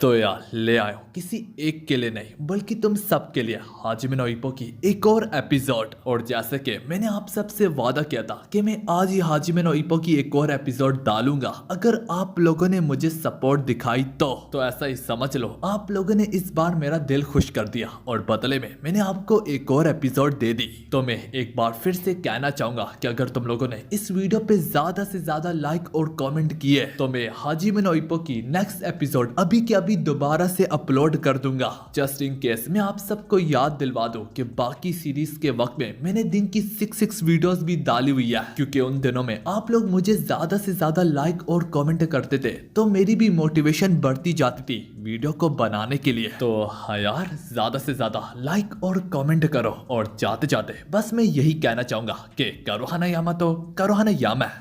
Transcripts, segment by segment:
तो यार ले आयो किसी एक के लिए नहीं बल्कि तुम सब के लिए हाजिमे नो इप्पो की एक और एपिसोड। और जैसे कि मैंने आप सबसे वादा किया था कि मैं आज ही हाजिमे नो इप्पो की एक और एपिसोड डालूंगा अगर आप लोगों ने मुझे सपोर्ट दिखाई तो ऐसा ही समझ लो आप लोगों ने इस बार मेरा दिल खुश कर दिया और बदले में मैंने आपको एक और एपिसोड दे दी। तो मैं एक बार फिर से कहना चाहूंगा कि अगर तुम लोगों ने इस वीडियो पे ज्यादा से ज्यादा लाइक और कमेंट किए तो मैं हाजिमे नो इप्पो की नेक्स्ट एपिसोड अभी के अभी दोबारा से अपलोड कर दूंगा। जस्ट इन केस मैं आप सबको याद दिलवा दूं कि बाकी सीरीज के वक्त में मैंने दिन की 6 वीडियोस भी डाली हुई है, क्योंकि उन दिनों में आप लोग मुझे ज्यादा से ज्यादा लाइक और कमेंट करते थे तो मेरी भी मोटिवेशन बढ़ती जाती थी वीडियो को बनाने के लिए। तो हाँ यार, ज्यादा से ज्यादा लाइक और कमेंट करो। और जाते जाते बस मैं यही कहना चाहूंगा कि करोहाना यामा तो करोहाना यामा।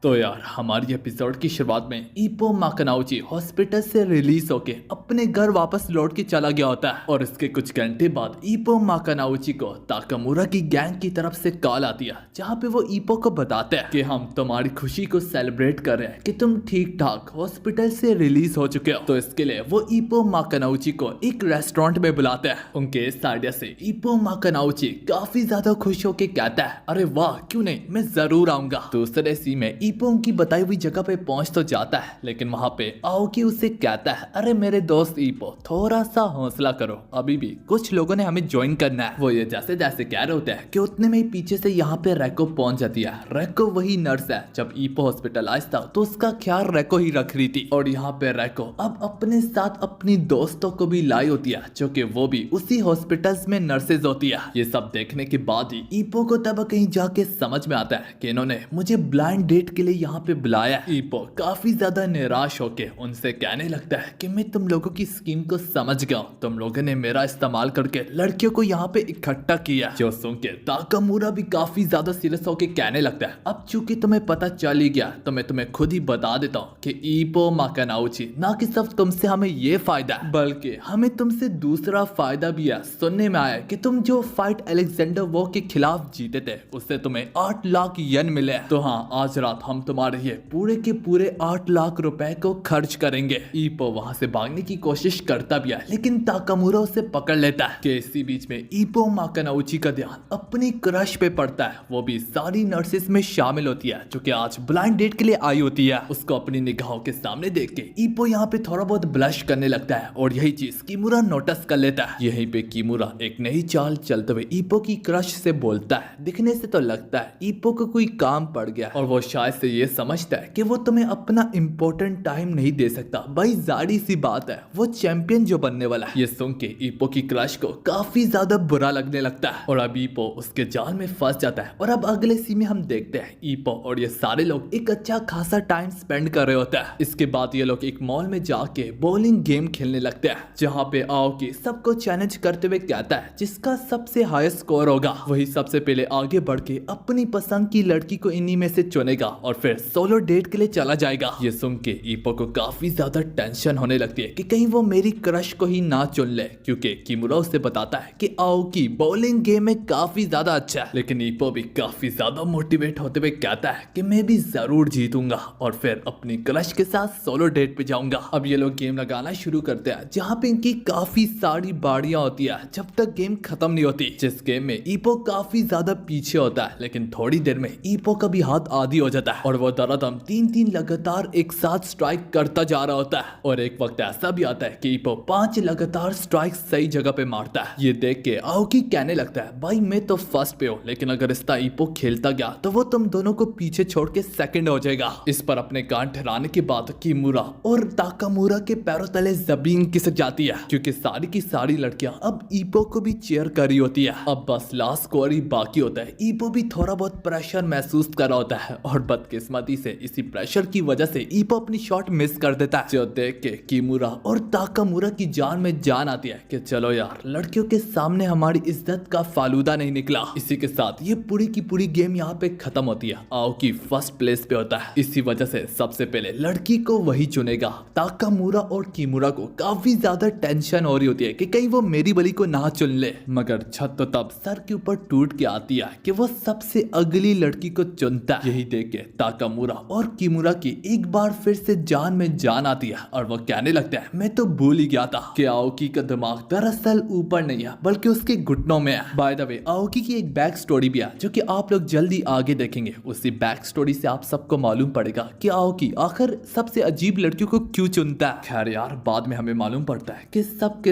तो यार हमारी एपिसोड की शुरुआत में इप्पो माकानाउची हॉस्पिटल से रिलीज होके अपने घर वापस लौट के चला गया होता है और इसके कुछ घंटे बाद इप्पो माकानाउची को ताकामुरा की गैंग की तरफ से कॉल आती है, जहाँ पे वो इप्पो को बताते हैं कि हम तुम्हारी खुशी को सेलिब्रेट कर रहे हैं कि तुम ठीक ठाक हॉस्पिटल से रिलीज हो चुके हो। तो इसके लिए वो इप्पो माकानाउची को एक रेस्टोरेंट में बुलाते हैं। उनके इस आइडिया से इप्पो माकानाउची काफी ज्यादा खुश होके कहता है, अरे वाह क्यों नहीं, मैं जरूर आऊंगा। दूसरे सी में इप्पो उनकी बताई हुई जगह पे पहुंच तो जाता है, लेकिन वहां पे आओकी उसे कहता है, अरे मेरे दोस्त इप्पो थोड़ा सा हौसला करो, अभी भी कुछ लोगों ने हमें ज्वाइन करना है। वो ये जैसे जैसे कह रहे होते हैं कि उतने में ही पीछे से यहाँ पे रेको पहुंच जाती है। रेको वही नर्स है, जब इप्पो हॉस्पिटलाइज था तो उसका ख्याल रेको ही रख रही थी। और यहाँ पे रेको अब अपने साथ अपनी दोस्तों को भी लाई होती है, जो कि वो भी उसी हॉस्पिटल में नर्सेज होती है। ये सब देखने के बाद ही इप्पो को तब कहीं जाके समझ में आता है कि इन्होंने मुझे ब्लाइंड डेट के लिए यहाँ पे बुलाया। इप्पो काफी ज्यादा निराश होके उनसे कहने लगता है कि मैं तुम लोगों की स्कीम को समझ गया हूँ, तुम लोगों ने मेरा इस्तेमाल करके लड़कियों को यहाँ पे इकट्ठा किया। जो सुन के ताकामुरा भी काफी ज्यादा सीरियस होके कहने लगता है, अब चूंकि तुम्हें पता चल ही गया तो मैं तुम्हें खुद ही बता देता हूँ कि इप्पो माकानाउची ना कि सिर्फ तुमसे हमें ये फायदा है बल्कि हमें तुमसे दूसरा फायदा भी है। सुनने में आया कि तुम जो फाइट अलेक्जेंडर वो के खिलाफ जीते थे उससे तुम्हें 8 लाख येन मिले। तो हाँ, आज रात हम तुम्हारे ये पूरे के पूरे 8 लाख रुपए को खर्च करेंगे। इप्पो वहां से भागने की कोशिश करता भी है, लेकिन ताकामुरा उसे पकड़ लेता है। कि इसी बीच में इप्पो माकानाउची का ध्यान अपनी क्रश पे पड़ता है। वो भी सारी नर्सेस में शामिल होती है जो कि आज ब्लाइंड डेट के लिए आई होती है। उसको अपनी निगाहों के सामने देख के इप्पो यहाँ पे थोड़ा बहुत ब्लश करने लगता है और यही चीज किमुरा नोटिस कर लेता है। यहीं पे किमुरा एक नई चाल चलते हुए इप्पो की क्रश से बोलता है, दिखने से तो लगता है इप्पो को कोई काम पड़ गया और वो शायद से ये समझता है कि वो तुम्हें अपना इम्पोर्टेंट टाइम नहीं दे सकता। भाई जारी सी बात है, वो चैंपियन जो बनने वाला है। ये सुन के इप्पो की क्रश को काफी ज्यादा बुरा लगने लगता है और अब इप्पो उसके जाल में फंस जाता है। और अब अगले सीन में हम देखते हैं इप्पो और ये सारे लोग एक अच्छा खासा टाइम स्पेंड कर रहे होते हैं। इसके बाद ये लोग एक मॉल में जाके बॉलिंग गेम खेलने लगते हैं, जहाँ पे आओकी सबको चैलेंज करते हुए कहता है जिसका सबसे हाईएस्ट स्कोर होगा वही सबसे पहले आगे बढ़ के अपनी पसंद की लड़की को इन्हीं में से चुनेगा और फिर सोलो डेट के लिए चला जाएगा। ये सुन के इप्पो को काफी ज्यादा टेंशन होने लगती है कि कहीं वो मेरी क्रश को ही ना चुन ले, क्योंकि किमुरा उसे बताता है कि आओकी बॉलिंग गेम में काफी ज्यादा अच्छा है। लेकिन इप्पो भी काफी ज्यादा मोटिवेट होते हुए कहता है कि मैं भी जरूर जीतूंगा और फिर अपनी क्रश के साथ सोलो डेट पे जाऊंगा। अब ये लोग गेम लगाना शुरू करते हैं, जहाँ पे इनकी काफी सारी बाड़ियां होती है जब तक गेम खत्म नहीं होती। जिस गेम में इप्पो काफी ज्यादा पीछे होता है, लेकिन थोड़ी देर में इप्पो का भी हाथ आदी हो जाता है और वो दरदम 3 लगातार एक साथ स्ट्राइक करता जा रहा होता है। और एक वक्त ऐसा भी आता है कि इप्पो 5 लगातार स्ट्राइक सही जगह पे मारता है। ये देख के आओकी कहने लगता है, भाई मैं तो फर्स्ट पे हूँ, लेकिन अगर इस तरह इप्पो खेलता गया तो वो तुम दोनों को पीछे छोड़ के सेकंड हो जाएगा। इस पर अपने कान ठहराने के बाद किमुरा और ताकामुरा के पैरों तले जमीन खिसक जाती है, क्योंकि सारी की सारी लड़कियां अब इप्पो को भी चेयर कर रही होती है। अब बस लास्ट स्कोर ही बाकी होता है। इप्पो भी थोड़ा बहुत प्रेशर महसूस कर रहा होता है और बदकिस्मती से इसी प्रेशर की वजह से इप्पो अपनी शॉट मिस कर देता है, जो देख के किमुरा और ताकामुरा की जान में जान आती है कि चलो यार, लड़कियों के सामने हमारी इज्जत का फालूदा नहीं निकला। इसी के साथ ये पूरी की पूरी गेम यहाँ पे खत्म होती है। आओकी फर्स्ट प्लेस पे होता है, इसी वजह से सबसे पहले लड़की को वही चुनेगा। ताकामुरा और किमुरा को काफी ज्यादा टेंशन हो रही होती है कि कहीं वो मेरी बली को ना चुन ले, मगर छत तो तब सर के ऊपर टूट के आती है कि वो सबसे अगली लड़की को चुनता है। यही देख के ताकामुरा और किमुरा की एक बार फिर से जान में जान आती है और वो कहने लगता है मैं तो भूल ही गया था कि आओकी का दिमाग दरअसल ऊपर नहीं है बल्कि उसके घुटनों में है। बाय द वे आओकी की एक बैक स्टोरी भी है जो कि आप लोग जल्दी आगे देखेंगे। उसी बैक स्टोरी से आप सबको मालूम पड़ेगा कि आओकी आखिर सबसे अजीब लड़कियों को क्यों चुनता है। खैर यार बाद में हमें मालूम पड़ता है कि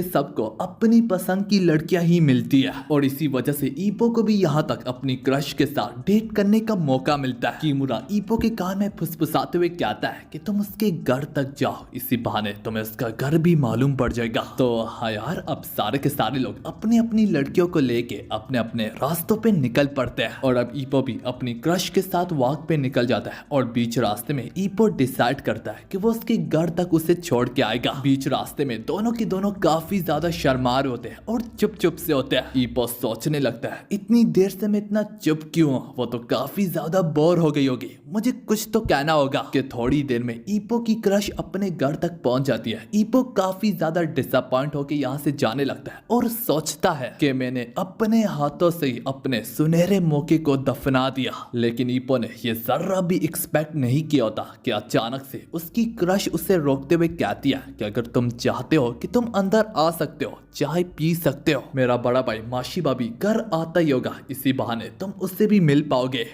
सबको अपनी पसंद की लड़कियां ही मिलती है और इसी वजह से ईपो को भी यहाँ तक अपनी क्रश के साथ डेट करने का मौका मिलता है। किमुरा ईपो के कान में फुसफुसाते हुए कहता है कि तुम उसके घर तक जाओ, इसी बहाने तुम्हें उसका घर भी मालूम पड़ जाएगा। तो हाँ यार अब सारे के सारे लोग अपनी अपनी लड़कियों को लेके अपने अपने रास्तों पे निकल पड़ते हैं और अब ईपो भी अपनी क्रश के साथ वॉक पे निकल जाता है और बीच रास्ते में ईपो डिसाइड करता है कि वो उसके घर तक उसे छोड़ के आएगा। बीच रास्ते में दोनों के दोनों काफी ज्यादा शर्मार होते हैं और चुप से होते हैं। ईपो सोचने लगता है इतनी देर से मैं इतना चुप क्यों हूँ, वो तो काफी ज्यादा बोर हो गई होगी, मुझे कुछ तो कहना होगा। कि थोड़ी देर में ईपो की क्रश अपने घर तक पहुंच जाती है। ईपो काफी ज्यादा डिसअपॉइंट होकर यहाँ से जाने लगता है और सोचता है कि मैंने अपने हाथों से ही अपने सुनहरे मौके को दफना दिया। लेकिन ईपो ने यह जरा भी एक्सपेक्ट नहीं किया होता कि अचानक से उसकी क्रश उसे रोकते हुए कहती है कि अगर तुम चाहते हो कि तुम अंदर आ सकते हो, चाय पी सकते हो, मेरा बड़ा भाई माशिबा भी घर आता ही होगा, इसी बहाने तुम उससे भी मिल पाओगे।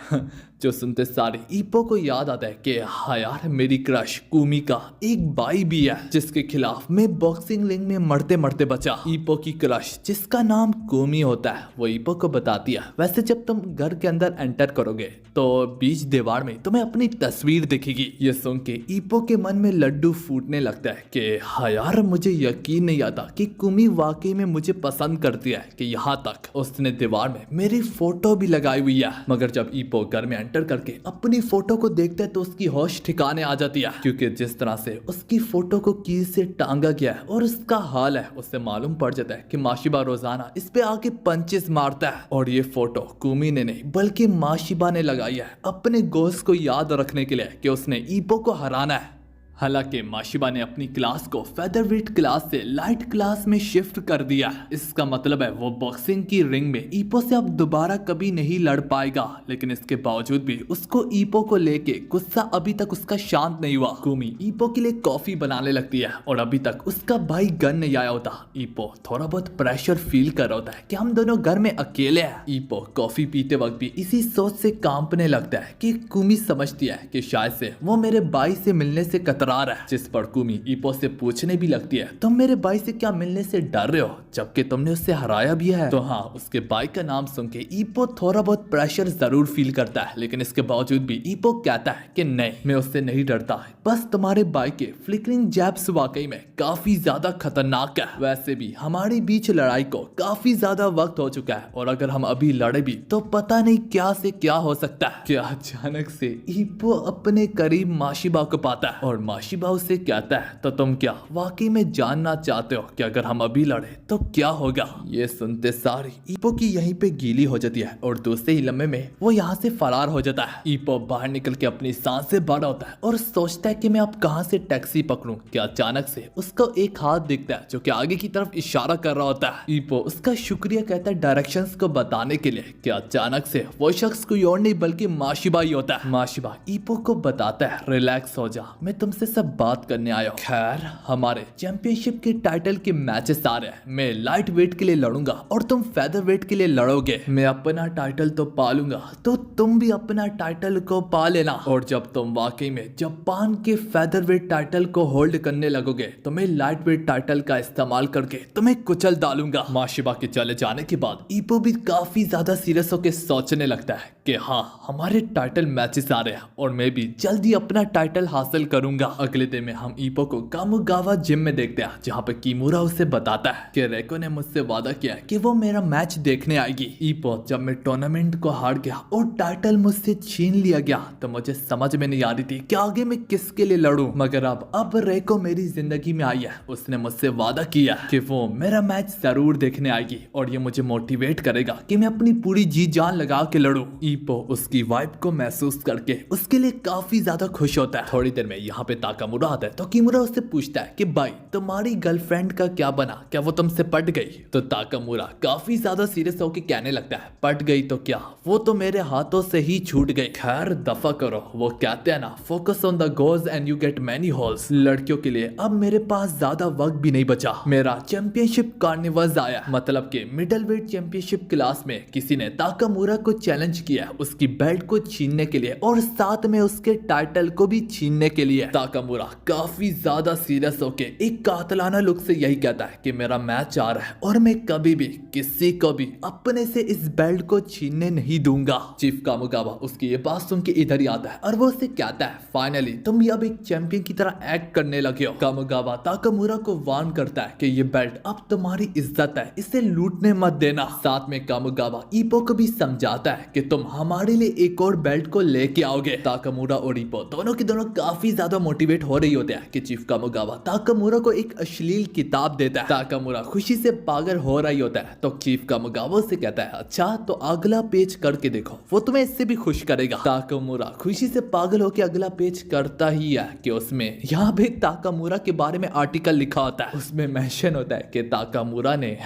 जो सुनते सारे ईपो को याद आता है कि हाँ यार मेरी क्रश कुमी का एक भाई भी है जिसके खिलाफ मैं बॉक्सिंग रिंग में मरते मरते बचा। ईपो की क्रश जिसका नाम कुमी होता है वो ईपो को बताती है वैसे जब तुम घर के अंदर एंटर करोगे तो बीच दीवार में तुम्हें अपनी तस्वीर दिखेगी। ये सुन के ईपो के मन में लड्डू फूटने लगता है कि हाँ यार मुझे यकीन नहीं आता कि कुमी वाकई में मुझे पसंद करती है कि यहाँ तक उसने दीवार में मेरी फोटो भी लगाई हुई है। मगर जब ईपो घर में एंटर करके अपनी फोटो को देखता है तो उसकी होश ठिकाने आ जाती है क्योंकि जिस तरह से उसकी फोटो को कील से टांगा गया है और उसका हाल है उससे मालूम पड़ जाता है कि माशिबा रोजाना इस पे आके पंचेस मारता है और ये फोटो कुमी ने नहीं बल्कि माशिबा ने लगाई है अपने गोल्स को याद रखने के लिए कि उसने ईपो को हराना है। हालांकि माशिबा ने अपनी क्लास को फेदरवेट क्लास से लाइट क्लास में शिफ्ट कर दिया। इसका मतलब है वो बॉक्सिंग की रिंग में ईपो से अब दोबारा कभी नहीं लड़ पाएगा। लेकिन इसके बावजूद भी उसको ईपो को लेके गुस्सा अभी तक उसका शांत नहीं हुआ। कुमी ईपो के लिए कॉफी बनाने लगती है और अभी तक उसका भाई घर नहीं आया होता। ईपो थोड़ा बहुत प्रेशर फील कर रहा होता है कि हम दोनों घर में अकेले हैं। ईपो कॉफी पीते वक्त भी इसी सोच से कांपने लगता है कि कुमी समझती है कि शायद से वो मेरे भाई से मिलने से कतरा रहा है। जिस पर कुमी ईपो से पूछने भी लगती है तुम मेरे भाई से क्या मिलने से डर रहे हो जबकि तुमने उससे हराया भी है। तो हाँ उसके भाई का नाम सुन के ईपो थोड़ा बहुत प्रेशर जरूर फील करता है लेकिन इसके बावजूद भी ईपो कहता है कि नहीं मैं उससे नहीं डरता, बस तुम्हारे भाई के फ्लिकरिंग जैब्स वाकई में काफी ज्यादा खतरनाक है। वैसे भी हमारे बीच लड़ाई को काफी ज्यादा वक्त हो चुका है और अगर हम अभी लड़े भी तो पता नहीं क्या से क्या हो सकता है। क्या अचानक से ईपो अपने करीब माशिबा को पाता है और माशिबा उसे कहता है तो तुम क्या वाकई में जानना चाहते हो कि अगर हम अभी लड़े तो क्या होगा। ये सुनते सारी ईपो की यहीं पे गीली हो जाती है और दूसरे ही लम्हे में वो यहाँ से फरार हो जाता है। ईपो बाहर निकल के अपनी सांस से बड़ा होता है और सोचता है कि मैं अब कहाँ से टैक्सी पकड़ूं कि अचानक से उसको एक हाथ दिखता है जो कि आगे की तरफ इशारा कर रहा होता है। ईपो उसका शुक्रिया कहता है डायरेक्शंस को बताने के लिए कि अचानक से वो शख्स कोई और नहीं बल्कि माशिबा ही होता है। माशिबा ईपो को बताता है रिलैक्स हो जा, मैं तुमसे सब बात करने आया हूं। खैर हमारे चैंपियनशिप के टाइटल के मैचेस आ रहे हैं, मैं लाइट वेट के लिए लड़ूंगा और तुम फेदर वेट के लिए लड़ोगे। मैं अपना टाइटल तो पा लूंगा तो तुम भी अपना टाइटल को पा लेना और जब तुम वाकई में जापान के फेदर वेट टाइटल को होल्ड करने लगोगे तो मैं लाइट वेट टाइटल का इस्तेमाल करके तुम्हें कुचल डालूंगा। माशिबा के चले जाने के बाद ईपो भी काफी ज्यादा सीरियस होकर सोचने लगता है कि हाँ हमारे टाइटल मैचेस आ रहे हैं और मैं भी जल्दी अपना टाइटल हासिल करूंगा। अगले दिन में हम ईपो को कामुगावा जिम में देखते हैं जहाँ पे किमुरा उसे बताता है कि रेको ने मुझसे वादा किया कि वो मेरा मैच देखने आएगी। ईपो जब मैं टूर्नामेंट को हार गया और टाइटल मुझसे छीन लिया गया तो मुझे समझ में नहीं आ रही थी कि आगे मैं किसके लिए लड़ूं। मगर अब रेको मेरी जिंदगी में आई है, उसने मुझसे वादा किया कि वो मेरा मैच जरूर देखने आएगी और ये मुझे मोटिवेट करेगा कि मैं अपनी पूरी जी जान लगा के लड़ूं। ईपो उसकी वाइब को महसूस करके उसके लिए काफी ज्यादा खुश होता है। थोड़ी देर में यहाँ पे ताकामुरा आता है तो किमुरा उससे पूछता है कि भाई तुम्हारी गर्लफ्रेंड का क्या बना, क्या वो तुमसे पट गई? तो ताकामुरा काफी ज्यादा सीरियस होकर कहने लगता है पट गई तो क्या, वो तो मेरे हाथों से ही छूट गई। खैर दफा करो, वो कहते हैं ना focus on the goals and you get many holes. लड़कियों के लिए अब मेरे पास ज्यादा वक्त भी नहीं बचा, मेरा चैंपियनशिप कार्निवल्स आया, मतलब कि मिडल वेट चैंपियनशिप क्लास में किसी ने ताकामुरा को चैलेंज किया उसकी बेल्ट को छीनने के लिए और साथ में उसके टाइटल को भी छीनने के लिए। ताकामुरा काफी ज्यादा सीरियस होके एक कातलाना लुक से यही कहता है कि मेरा मैच आ रहा है और मैं कभी भी किसी को भी अपने से इस बेल्ट को छीनने नहीं दूंगा। चीफ कामुगावा उसकी ये बात सुन के इधर ही आता है और वो उससे कहता है फाइनली तुम भी अब एक चैंपियन की तरह एक्ट करने लगे हो। कामुगावा ताकामुरा को वार्न करता है कि ये बेल्ट अब तुम्हारी इज्जत है, इसे लूटने मत देना। साथ में कामुगावा ईपो को भी समझाता है कि तुम हमारे लिए एक और बेल्ट को लेके आओगे। ताकामुरा और ईपो दोनों के दोनों काफी ज्यादा मोटिवेट हो रही होते हैं कि चीफ कामुगावा ताकामुरा को एक अश्लील किताब देता है। ताकामुरा खुशी से पागल हो रही होता है तो चीफ कामुगावा से कहता है अच्छा तो अगला पेज करके देखो, वो तुम्हें इससे भी खुश करेगा। ताकामुरा खुशी से पागल होकर अगला पेज करता ही है कि उसमें यहाँ पे ताकामुरा के बारे में आर्टिकल लिखा होता है। उसमें मेंशन होता है कि ताकामुरा ने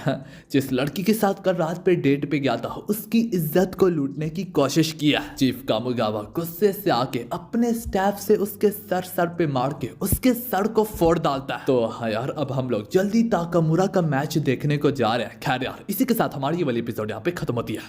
जिस लड़की के साथ कल रात पे डेट पे गया था उसकी इज्जत को लूटने की कोशिश किया। चीफ कामुगावा गुस्से से आके अपने स्टैफ से उसके सर पे मार के उसके सर को फोड़ डालता है। तो हाँ यार अब हम लोग जल्दी ताकामुरा का मैच देखने को जा रहे हैं। खैर यार इसी के साथ हमारी ये वाली एपिसोड यहाँ पे खत्म होती है।